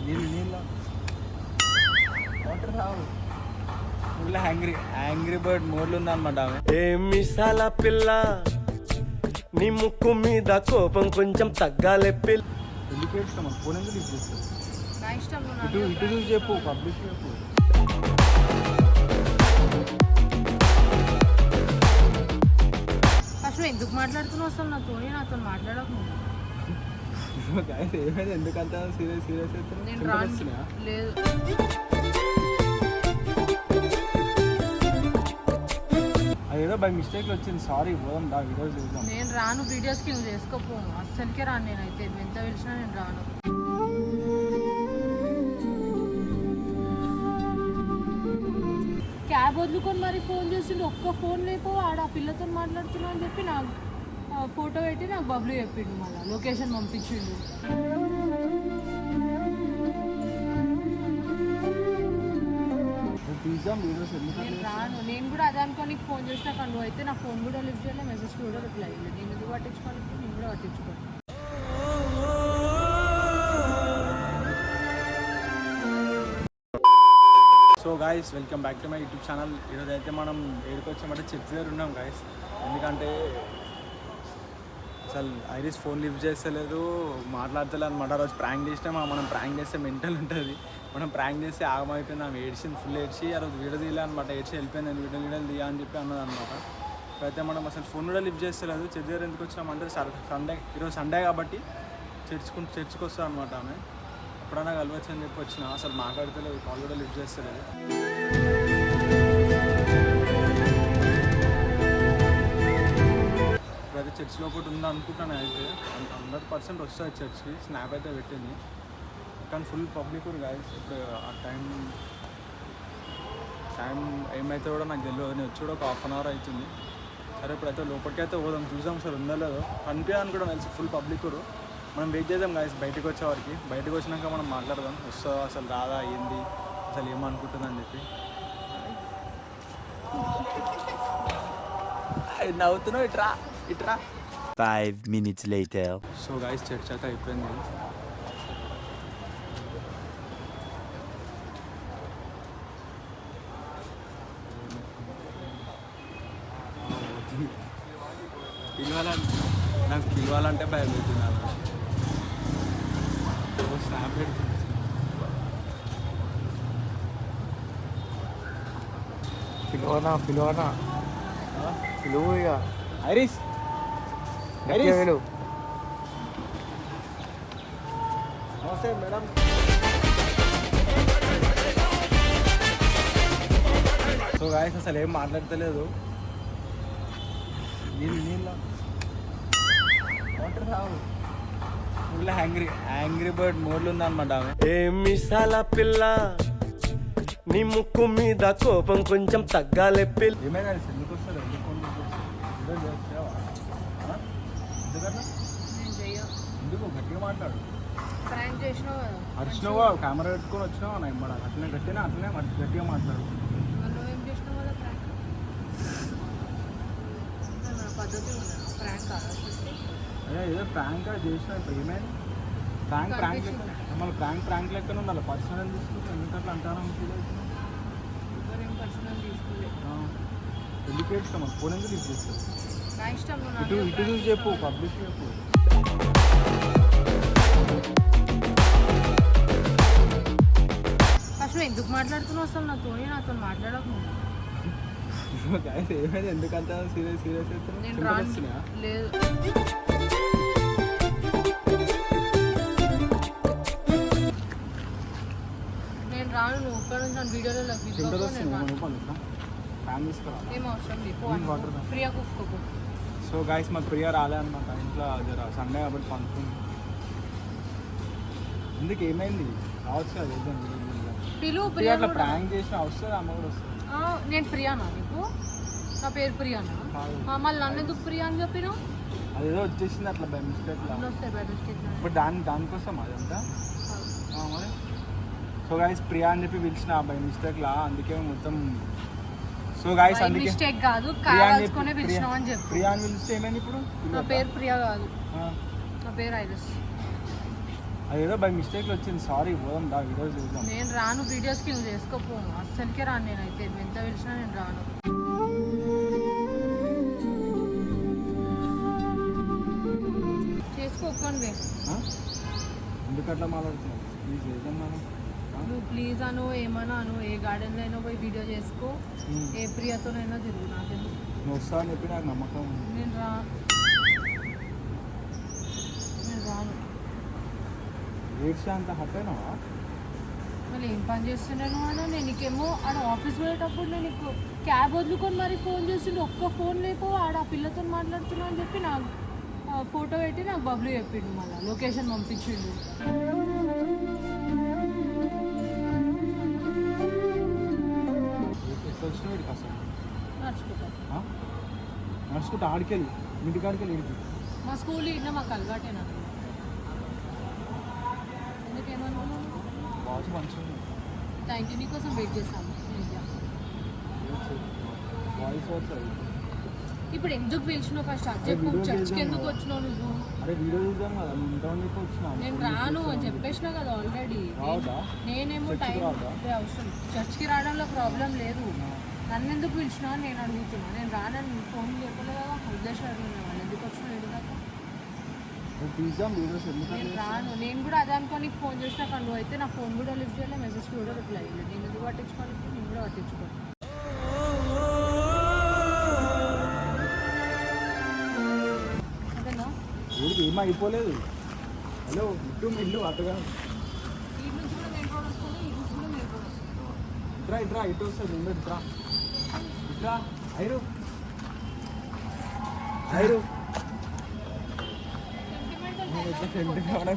నీళ్ళ వాటర్ తాగు. Full angry bird మోడ్లు ఉందన్నమాట ఆమె. ఏ మిసాల పిల్ల నీ ముక్కు మీద కోపం కొంచెం తగ్గాలే పిల్ల. ఎందుకు ఏడుస్తాం? ఫోన్ ఎందుకు లిఫ్ట్ చేస్తావు? నా ఇష్టం. ఇటు చూసి చెప్పు, పబ్లిక్ చెప్పు. ఫస్ట్ ఎందుకు మాట్లాడుతున్నావు అసలు నాతో మాట్లాడకు. ఏమైంది? ఎందుకంత సీరియస్ నేను రాను. లేదు అదేదో బై మిస్టేక్ వచ్చింది, సారీ. పోదాం దా, వీడియోస్ చేద్దాం. నేను రాను వీడియోస్కి, నువ్వు చేసుకోపో. అస్సలకే రాను నేనైతే, నువ్వు ఎంత పిలిచినా నేను రాను. క్యాబ్ వదులుకొని మరి ఫోన్ చేసిండు. ఒక్క ఫోన్ లేపో ఆడ ఆ పిల్లతో మాట్లాడుతున్నావు అని చెప్పి నాకు ఫోటో పెట్టి నాకు బబ్లు చెప్పిండు, మళ్ళీ లొకేషన్ పంపించిండు. నేను రాను. నేను కూడా అదే అనుకోని ఫోన్ చేసినా కానీ నువ్వు అయితే నా ఫోన్ కూడా లిఫ్ట్ చేయలే, మెసేజ్ కూడా రిప్లై ఇవ్వలేదు. నేను ఎందుకు పట్టించుకోవాలి? నేను కూడా పట్టించుకోను. So guys, welcome back to my YouTube channel. ఈరోజు అయితే మనం ఏడుకు వచ్చామంటే చర్చ్ దగ్గర ఉన్నాం గాయస్. ఎందుకంటే అసలు ఐరిస్ ఫోన్ లిఫ్ట్ చేస్తలేదు, మాట్లాడతలేదు అనమాట. రోజు ప్రాంక్ చేసినా మనం ప్రాంక్ చేస్తే మెంటల్ ఉంటుంది. మనం ప్రాంక్ చేస్తే ఆగమైపోయింది. ఆమె ఏడ్చింది, ఫుల్ ఏడ్చి ఆ రోజు వీడియో తీయలే అనమాట. ఏడ్చి వెళ్ళిపోయింది, నేను వీడియోలు తీయా అని చెప్పి అన్నది అనమాట. అయితే మనం అసలు ఫోన్ కూడా లిఫ్ట్ చేస్తలేదు. చర్చ్ దగ్గర ఎందుకు వచ్చినామంటే సండే, ఈరోజు సండే కాబట్టి చర్చ్కి వస్తాం అనమాట. ఆమె ఎప్పుడైనా కలవచ్చు అని చెప్పి వచ్చిన, అసలు మాట్లాడతలేదు, కాల్ కూడా లిఫ్ట్ చేస్తలేదు. ఇప్పుడైతే చర్చ్లో ఒకటి ఉంది అనుకుంటున్నాను. అయితే 100% వస్తుంది చర్చ్కి. స్నాప్ అయితే పెట్టింది, కానీ ఫుల్ పబ్లిక్ గాయస్. ఇప్పుడు ఆ టైం ఏమైతే కూడా నాకు తెలియదు. నేను వచ్చి కూడా ఒక హాఫ్ అన్ అవర్ అవుతుంది. సరే ఇప్పుడైతే లోపలికి అయితే పోదాం, చూసాం సార్ ఉందో లేదో. కనిపించడానికి కూడా తెలిసి ఫుల్ పబ్లిక్ కూడా. మనం వెయిట్ చేద్దాం గాయస్ బయటకు వచ్చేవారికి. బయటకు వచ్చినాక మనం మాట్లాడదాం, వస్తా అసలు రాదా, ఏంది, అసలు ఏమనుకుంటుందని చెప్పి. నవ్వుతున్నావు, ఇట్రా. 5 minutes later. So guys, church అయితే అయిపోయింది. నాకు పిలవాలంటే భయం అవుతున్నాను. స్నాప్ పెడుతుంది. పిలవనా పిలువు ఇక. ఐరిస్ నమస్తే మేడం. సో గాయస్, అసలు ఏం మాట్లాడతలేదు. నీళ్ళ వాటర్ తాగు. ఫుల్ యాంగ్రీ బర్డ్ మోడ్లు ఉందన్నమాట ఆమె. ఏ మిసాల పిల్ల నీ ముక్కు మీద కోపం కొంచెం తగ్గాలే పిల్ల. ఏమైనా ఎందుకు వస్తారు? ఎందుకు ఫోన్ ఎందుకు గట్టిగా మాట్లాడు. వచ్చినావా? కెమెరా పెట్టుకొని వచ్చినావా? నా ఇమ్మడా అట్లనే గట్టిగా మాట్లాడు. అదే ఏదో ప్రాంక్ చేసినా. ఇప్పుడు ఏమైంది? ప్రాంక్ మళ్ళీ ప్రాంక్ లెక్కన ఉండాలి. పర్సనల్ తీసుకుంటే ఎందుకు అట్లా అంటారా? ఎందుకు ఏడుస్తాం? ఫోన్ ఎందుకు లిఫ్ట్ చేస్తావు? ఇటు చూసి చెప్పు, పబ్లిక్ చెప్పు. ఫస్ట్ ఎందుకు మాట్లాడుతున్నావు అసలు నాతో మాట్లాడకు. ఏమైంది? ఎందుకంత సీరియస్ నేను రాను. లేదు నేను రాను. నువ్వు ఒక్కడ నుంచి వీడియోలో ఏం అవసరం లేదు. ప్రియా కూసుకోకు. సో గాయస్, మాకు ప్రియా రాలే అనమాట. ఇంట్లో జర సండే కాబట్టి పండుకుంది. ఎందుకు ఏమైంది? రావచ్చు కదా, పిలువు. ప్రియా అట్లా ప్రాంక్ చేసిన వస్తుంది, అమ్మ కూడా వస్తుంది. నేను ప్రియానా? నీకు నా పేరు ప్రియానా? మళ్ళీ నన్ను ఎందుకు ప్రియా అని చెప్పినావు? అదేదో వచ్చేసింది అట్లా బై మిస్టేక్. ఇప్పుడు దానికోసం అదంతా మరి. సో గాయస్, ప్రియా అని చెప్పి పిలిచిన బై మిస్టేక్ లా, అందుకే మొత్తం. సో గాయస్, అందుకే మిస్టేక్ కాదు, కావాల్సుకునే పిలిచినావు అని చెప్పి. ప్రియా అని పిలిస్తే ఏమైంది? ఇప్పుడు నా పేరు ప్రియా కాదు, నా పేరు ఐరిస్. అదేదో బై మిస్టేక్లో వచ్చింది, సారీ. పోదాం దా, వీడియోస్ చేద్దాం. నేను రాను వీడియోస్కి, నువ్వు చేసుకోపో. అస్సలకే రాను నేనైతే, నువ్వు ఎంత పిలిచినా నేను రాను. చేసుకోకండి. ఎందుకు అట్లా మాట్లాడుతున్నావు? ప్లీజ్ చేద్దాం మనం. నువ్వు ప్లీజ్ అను, ఏమన్నా అను, ఏ గార్డెన్లో అయినా పోయి వీడియో చేసుకో, ఏ ప్రియతోనైనా తిరుగు, నాకెందుకు. నువ్వు వస్తా అని చెప్పి నాకు నమ్మకం ఉంది. నేను రాను. ఏడ్చా అంత హట్ అయినావా? మళ్ళీ ఏం పని చేస్తున్నాను అన్న, నేను నీకేమో ఆడ ఆఫీస్ పోయేటప్పుడు నేను నీకు క్యాబ్ వదులుకొని మరి ఫోన్ చేసిండు, ఒక్క ఫోన్ లేపో ఆడ ఆ పిల్లతో మాట్లాడుతున్నా అని చెప్పి నాకు ఫోటో పెట్టి నాకు బబ్లు చెప్పిండు, మళ్ళీ లొకేషన్ పంపించిండు. ఎట్లా వచ్చినావు ఇక్కడికి అసలు? నడుచుకుంటా. నడుచుకుంటా ఆడికెళ్ళి, ఇంటికి ఆడికెళ్ళి ఇంటికి. మా స్కూల్ ఇన్న మాకు అలవాటే నాకు. ఎందుకేమనుకున్నాను? వాచ్ మంచిగా ఉంది. థ్యాంక్ యూ, నీకోసం వెయిట్ చేశాను. వాయిస్ వచ్చాయి. ఇప్పుడు ఎందుకు పిలిచినావు ఫస్ట్ అది చెప్పు. చర్చ్కి ఎందుకు వచ్చినావు నువ్వు? అరే వీడియో చూద్దాం కదా, నువ్వు ఉంటావు నీకు వచ్చినా. నేను రాను అని చెప్పేసినా కదా ఆల్రెడీ. నేనేమో టైం అవసరం. చర్చ్కి రావడంలో ప్రాబ్లం లేదు, నన్ను ఎందుకు పిలిచినా అని నేను అడుగుతున్నా. నేను రానని ఫోన్ చెప్పలేదు కదా, ఉద్దేశం అడిగిన వాళ్ళు ఎందుకు వచ్చినా లేదు కదా. తీద్దాం వీడియోస్. నేను రాను. నేను కూడా అదే అనుకో నీకు ఫోన్ చేసినా కానీ నువ్వు అయితే నా ఫోన్ కూడా లిఫ్ట్ చేయలేదు, మెసేజ్కి కూడా రిప్లై అయ్యలేదు. నేను ఎందుకు పట్టించుకోవాలి? నేను కూడా పట్టించుకోను. అదేనా వీడికి ఏమీ అయిపోలేదు. హలో ఇటు ఇల్లు అటుగా ఈ నుంచి కూడా మెయిన్ రోడ్ వస్తుంది, ఈ నుంచి కూడా మెయిన్ రోడ్ వస్తుంది. ఇట్రా ఇట్రా ఇటు వస్తుంది. ముందు ఇట్రా ఇట్రా. ఐరు ఐరు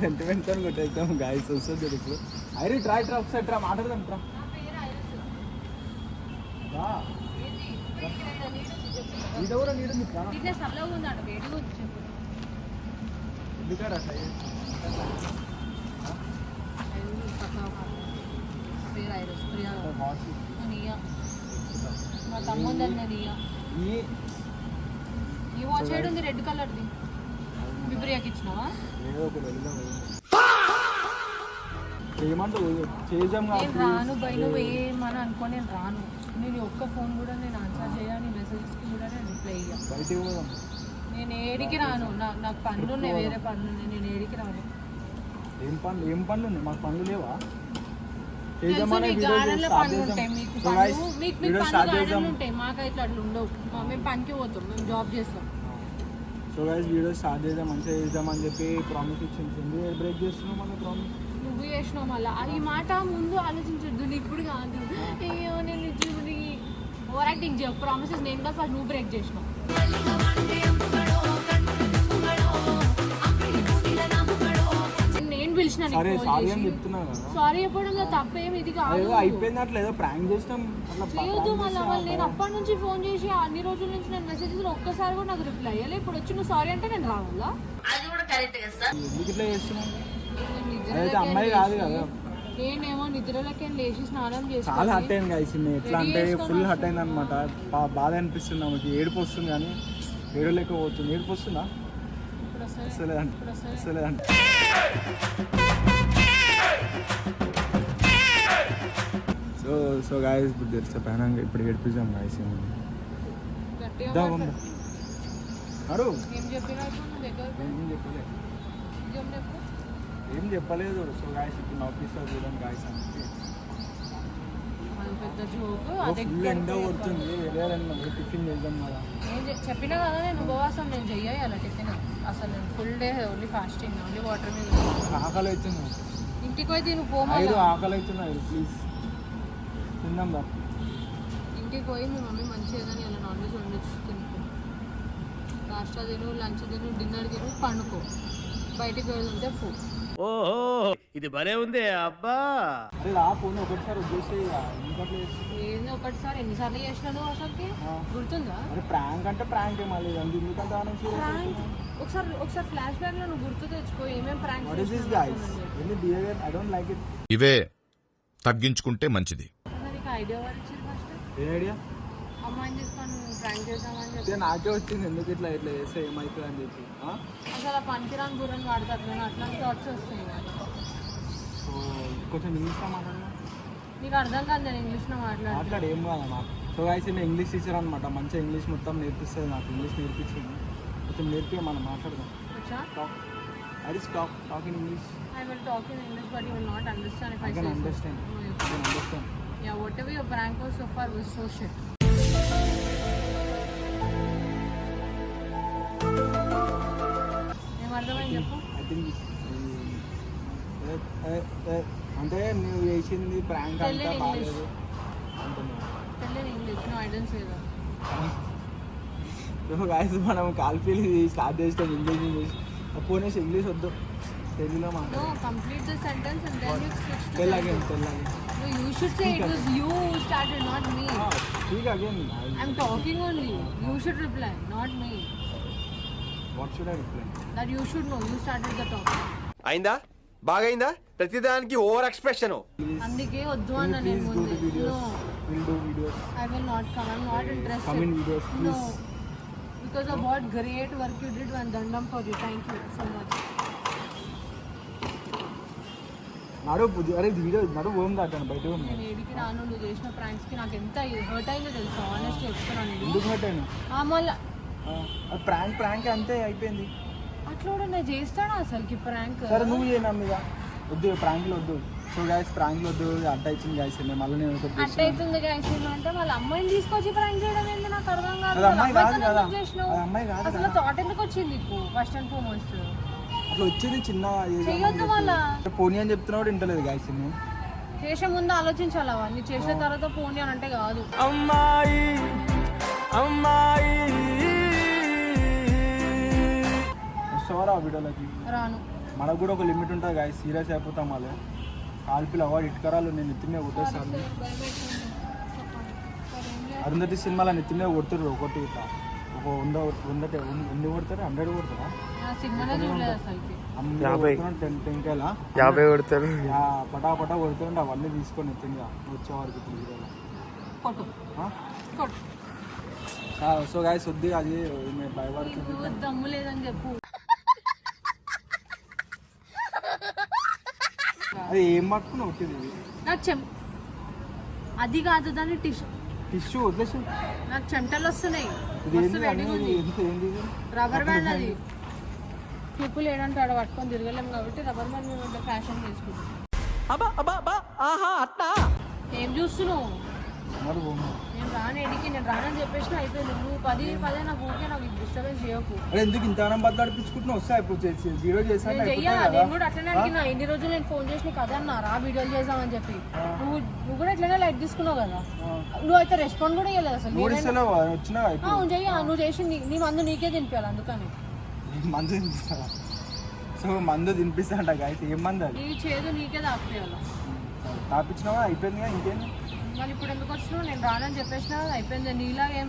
సెంటిమెంట్తో కొట్టేస్తాం గాయస్. వస్తుంది ఇప్పుడు. ఐరు ట్రా ఇట్రా ఒకసారి ట్రా మాట్లాడదాం. ట్రా ఇదెవరో నీడు మీకు ఇట్లా సరళగా ఉందంట, వేడిగా వచ్చి చెప్పు. ఎందుకరా పేరు ఐరస్, ప్రియా నీయా. మా తమ్ముందని నీయా. ఈ వాచ్ ఏడు ఉంది రెడ్ కలర్ది, మీ ప్రియాకి ఇచ్చినావా? ఏదో ఒకటి వెళ్దాం. ఏమంటావు? చేద్దాం. నేను రాను బై, నువ్వు ఏమని అనుకో, నేను రాను. నేను ఒక్క ఫోన్ కూడా నేను ఆన్సర్ చేయాలి, మెసేజెస్కి కూడా నేను రిప్లై ఇయ్యా. బయటికి పోదాం. నేను ఏడికి రాను, నాకు పనులు ఉన్నాయి, వేరే పనులు ఉన్నాయి, నేను ఏడికి రాను. ఏం పనులు ఉన్నాయి? మాకు పనులు లేవా? తెలుసు మీకు గార్డెన్లో పనులు ఉంటాయి, మీకు పనులు మీకు గార్డెన్లు ఉంటాయి, మాకైతే అట్లా ఉండవు. మేము పనికి పోతాం, మేము జాబ్ చేస్తాం. సో గైస్ వీడియో స్టార్ట్ చేద్దాం, మంచిగా చేద్దామని చెప్పి ప్రామిస్ ఇచ్చింది. బ్రేక్ చేస్తున్నాం మన ప్రామిస్. నువ్వు చేసినావు మళ్ళీ ఈ మాట ముందు ఆలోచించద్దు, నీకు ఇప్పుడు కాదు. అయ్యో నేను ఇప్పుడు ఓవర్ యాక్టింగ్ చేయవు. ప్రామిసెస్ నేను కూడా ఫస్ట్ నువ్వు బ్రేక్ చేసినావు. నేను పిలిచిన సారీ చెప్పడంలో తప్పేం ఇది కాదు. అయిపోయింది అట్లా ఏదో ప్రాంక్ చేసినాం చేయొద్దు. మళ్ళీ నేను అప్పటి నుంచి ఫోన్ చేసి అన్ని రోజుల నుంచి నేను మెసేజెస్ ఒక్కసారి కూడా నాకు రిప్లై అయ్యాలి. ఇప్పుడు వచ్చి నువ్వు సారీ అంటే నేను రావాలా? ఎందుకు ఇట్లా చేస్తున్నాం? అమ్మాయి కాదు కదా. నేనేమో నిద్రలోకి లేచి స్నానం చేసి చాలా హట్ అయింది గైస్. ఎట్లా అంటే ఫుల్ హట్ అయింది అనమాట. బాధ అనిపిస్తుంది ఆమెకి, ఏడుపు వస్తుంది కానీ ఏడలేకపోతుంది. ఏడుపు వస్తుందా? వస్తలేదంట. సో గాయస్ ఇప్పుడు చెప్పాను, ఇప్పుడు ఏడిపిస్తాం గాయస్. అరు ఏం చెప్పలేదు. సో గాయస్ ఇప్పుడు నవ్విస్తారు చూడండి గాయస్ అని ఫుల్ ఎండ కొడుతుంది. టిఫిన్ చేద్దాం కదా. చెప్పినా కదా నేను ఉపవాసం నేను చెయ్యాలి అలా టిఫిన్. అసలు నేను full day only fasting, only water మీద. ఆకలి అవుతుంది. ఇంటికి పోయి తిను పోమా. ఆకలి అవుతుంది ప్లీజ్ తిందాం రా. ఇంటికి పోయి మీ మమ్మీ మంచిగా ఏదైనా ఇలా నాన్ వెజ్ వండొచ్చు తినుకో. నాస్టా తిను, లంచ్ తిను, డిన్నర్ తిను, పండుకో. బయటికి వెళ్తుంటే పో. ఓహో ఇది భలే ఉంది అబ్బా. అరే రా పోనీ ఒకటిసారి వచ్చేసి ఏంది ఒకటిసారి ఎన్నిసార్లు చేసినాను అసలుకి గుర్తుందా? అరే ప్రాంక్ అంటే ప్రాంక్ మళ్ళీ ఎందుకంటే ఒకసారి ఫ్లాష్ బ్యాక్ లో నువ్వు గుర్తు తెచ్చుకో ఏమేమి ప్రాంక్. ఇవే తగ్గించుకుంటే మంచిది. నీకు ఐడియా వచ్చింది ఫస్ట్. ఏ ఐడియా? ఆ అమ్మాయిని తీసుకొని ప్రాంక్ చేద్దామని చెప్పి ఇదే నాకే వచ్చింది ఎందుకు ఇట్లా చేస్తే ఏమవుతుంది అని చెప్పి అసలు ఆ పనికిరాని బుర్రని వాడతారు నేను అట్లాంటి థాట్స్ వస్తాయి నాకు. సో కొంచెం ఇంగ్లీష్లో మాట్లాడమా నీకు అర్థం కాదు నేను ఇంగ్లీష్లో మాట్లాడతాను. మాట్లాడు ఏం కాదమ్మా. సో గైస్ నేను ఇంగ్లీష్ టీచర్ అనమాట, మంచిగా ఇంగ్లీష్ మొత్తం నేర్పిస్తుంది నాకు. ఇంగ్లీష్ నేర్పించింది కొంచెం నేర్పి మనం మాట్లాడదాం. Talk in English. I will talk in English but you will not understand if I I can say understand. so. I can understand. Yeah, whatever your prank was so far was so shit. ఏం అర్థమైంది చెప్పు. I think అంటే నువ్వు చేసింది prank అంతా English. బాగాలేదు అంటున్నా. Tell in English. No, I didn't say that. So guys మనం కాల్పీలు స్టార్ట్ చేస్తాం ఇంగ్లీష్ పోనేసి ఇంగ్లీష్ వద్దు తెలుగులో No, మాట్లాడు. complete the sentence and then you switch to tell Telugu. Again. No, you should say it was you who started, not me. Speak again. I'm talking only. You should reply, not me. What should I reply? That you should know. You started the topic. అయిందా బాగైందా ప్రతిదానికి over expression అందుకే వద్దు అన్న నేను Please do ముందే. the videos. No, We'll do videos. I will not come. I'm not interested. Come in videos, No, please. because of what great work you did and dandam for you. Thank you so much. నాడు అరే video నడు పోం దాటాను బయట నేను ఏడికి రాను నువ్వు చేసిన ప్రాంక్స్కి నాకు ఎంత హర్ట్ అయిందో తెలుసు ఆనెస్ట్ చెప్తున్నాను నేను. ఎందుకు హట్ అయినా మళ్ళీ ప్రాంక్ అంతే అయిపోయింది. అట్లా కూడా నేను చేస్తాను అసలుకి ప్రాంక్. సరే నువ్వు చేయనా మీద వద్దు ప్రాంక్లు వద్దు. సో గాయస్ ప్రాంక్లు వద్దు అడ్డ ఇచ్చింది గాయస్ మళ్ళీ నేను ఒకటి అట్ట అవుతుంది గాయస్ అంటే వాళ్ళ అమ్మాయిని తీసుకొచ్చి ప్రాంక్ చేయడం ఏంది నాకు అర్థం కాదు. అది అమ్మాయి వాళ్ళ కాదు అమ్మాయితో కదా. ఎందుకు చేసినావు? అది అమ్మాయి కాదు అసలు థాట్ ఎందుకు వచ్చింది నీకు ఫస్ట్ అండ్ ఫార్మోస్ట్? అట్లా వచ్చింది చిన్న చెయ్యొద్దు వాళ్ళ పోనీ అని చెప్తున్నాడు ఇంటలేదు గాయస్. చేసే ముందు ఆలోచించాలి అవన్నీ చేసిన తర్వాత పోనీ అని అంటే కాదు. అమ్మాయి అమ్మాయి వస్తావారా ఆ వీడియోలకి? రాను. మనకు కూడా ఒక లిమిట్ ఉంటుంది గాయస్, సీరియస్ అయిపోతాం వాళ్ళు. కాల్పిలు అవార్డు ఇటుకరాలు నేను ఎత్తినే కొట్టేస్తాను. అరుంధతి సినిమాలో నెత్తినే కొడుతారు ఒకటి ఇట్లా ఒక 100 కొడతారు 100 కొడతారా? నా సినిమానే చూడలేదు అసలుకి. 50 కొడతారు పటా కొడుతుంటే అవన్నీ తీసుకొని ఎత్తింది వచ్చేవారికి వీడియోలో. కొట్టు కొట్టు. సో గాయస్ వద్దు అది భయపడుతుంది. నీకు దమ్ము లేదని చెప్పు. అది ఏం పట్టుకుని వచ్చింది నాకు అది కాదు దాన్ని టిష్యూ వదిలేసి నాకు చెమటలు వస్తున్నాయి. ఇది ఏంది అనేది ఏంది రబ్బర్ బ్యాండ్ అది క్లిప్పులు ఏడంటే ఆడ పట్టుకొని తిరగలేము కాబట్టి రబ్బర్ బ్యాండ్ మీద ఫ్యాషన్ చేసుకుంటాం. ఏం చూస్తున్నావు? మరి నేను రాను ఎడికి నేను రానని చెప్పేసి అయిపోయింది. నువ్వు 10 నాకు ఊరికే నాకు డిస్టర్బెన్స్ చేయకు. అరే ఎందుకు ఇంత బద్దలాడిపించుకుంటున్నా? వస్తే అయిపోతుంది వీడియో చేసాను నేను చెయ్యా నేను కూడా అట్లనే అడిగినా. ఇన్ని రోజులు నేను ఫోన్ చేసి నీకు అదన్నా రా వీడియోలు చేద్దామని చెప్పి నువ్వు కూడా ఇట్లనే లైట్ తీసుకున్నావు కదా. నువ్వు అయితే రెస్పాండ్ కూడా ఇవ్వలేదు అసలు. వచ్చినా అవును చెయ్యా నువ్వు చేసి నీ మందు నీకే తినిపించాలి అందుకని. మందు తినిపిస్తా. సో మందు తినిపిస్తా అంట గాయస్. ఏం మందు అది? నీ చేదు నీకే తాపియాలి. తాపించినావా? అయిపోయింది ఇంకేంది మళ్ళీ ఇప్పుడు ఎందుకు వచ్చినావు? నేను రానని చెప్పేసిన అయిపోయింది. నీలా ఏం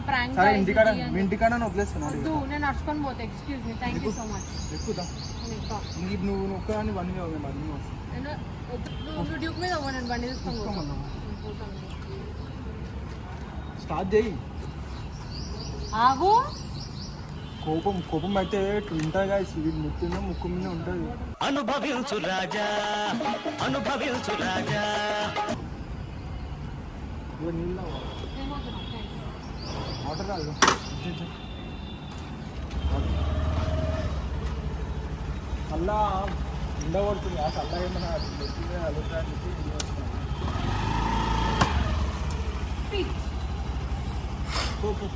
ప్రాంక్ సరే ఇంటికాడ మీ ఇంటికాడ వదిలేస్తున్నాడు. నేను నడుచుకొని పోతే. Excuse me, thank you so much. ఎక్కుదా నువ్వు ఒక్కదాన్ని బండి బండి నువ్వు డ్యూక్ మీద అవ్వ నేను బండి తీసుకొని పోతాను. స్టార్ట్ చేయి. ఆగు. కోపం అయితే ఉంటుంది గాయస్. ఇది ముత్తిందో ముక్కు మీద ఉంటుంది. అనుభవించు రాజా అనుభవించు రాజా నీళ్ళ నేను పోతున్నా, thanks. వాటర్ రాదు అలా ఉండబడుతుంది. ఆ చల్ల ఏమన్నా Speak. చెప్పి